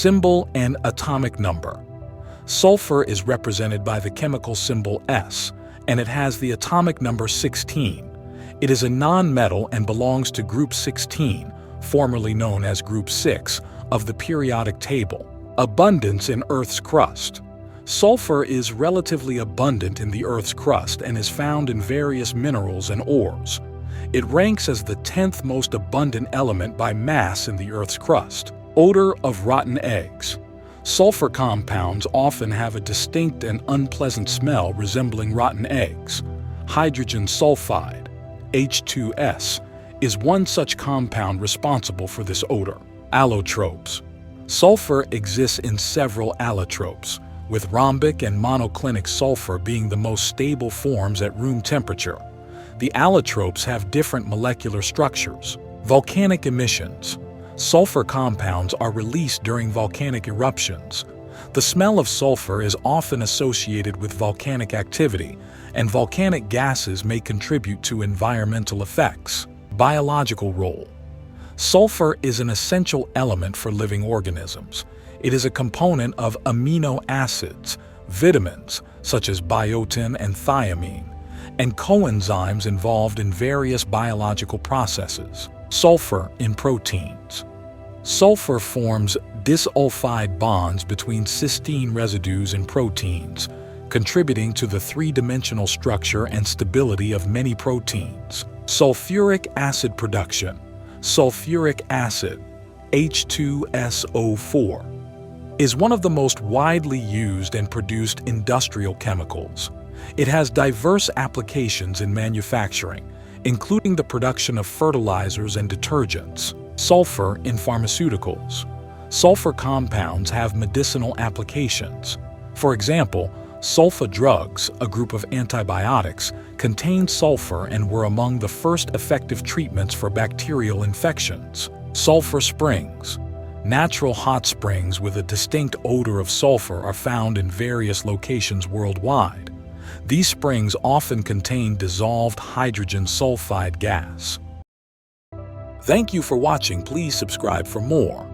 Symbol and atomic number. Sulfur is represented by the chemical symbol S, and it has the atomic number 16. It is a non-metal and belongs to group 16, formerly known as group 6, of the periodic table. Abundance in Earth's crust. Sulfur is relatively abundant in the Earth's crust and is found in various minerals and ores. It ranks as the 10th most abundant element by mass in the Earth's crust. Odor of rotten eggs. Sulfur compounds often have a distinct and unpleasant smell resembling rotten eggs. Hydrogen sulfide, H2S, is one such compound responsible for this odor. Allotropes. Sulfur exists in several allotropes, with rhombic and monoclinic sulfur being the most stable forms at room temperature. The allotropes have different molecular structures. Volcanic emissions. Sulfur compounds are released during volcanic eruptions. The smell of sulfur is often associated with volcanic activity, and volcanic gases may contribute to environmental effects. Biological role. Sulfur is an essential element for living organisms. It is a component of amino acids, vitamins such as biotin and thiamine, and coenzymes involved in various biological processes. Sulfur in proteins. Sulfur forms disulfide bonds between cysteine residues in proteins, contributing to the three-dimensional structure and stability of many proteins. Sulfuric acid production. Sulfuric acid, H2SO4, is one of the most widely used and produced industrial chemicals. It has diverse applications in manufacturing, including the production of fertilizers and detergents. Sulfur in pharmaceuticals. Sulfur compounds have medicinal applications. For example, sulfa drugs, a group of antibiotics, contain sulfur and were among the first effective treatments for bacterial infections. Sulfur springs. Natural hot springs with a distinct odor of sulfur are found in various locations worldwide. These springs often contain dissolved hydrogen sulfide gas. Thank you for watching. Please subscribe for more.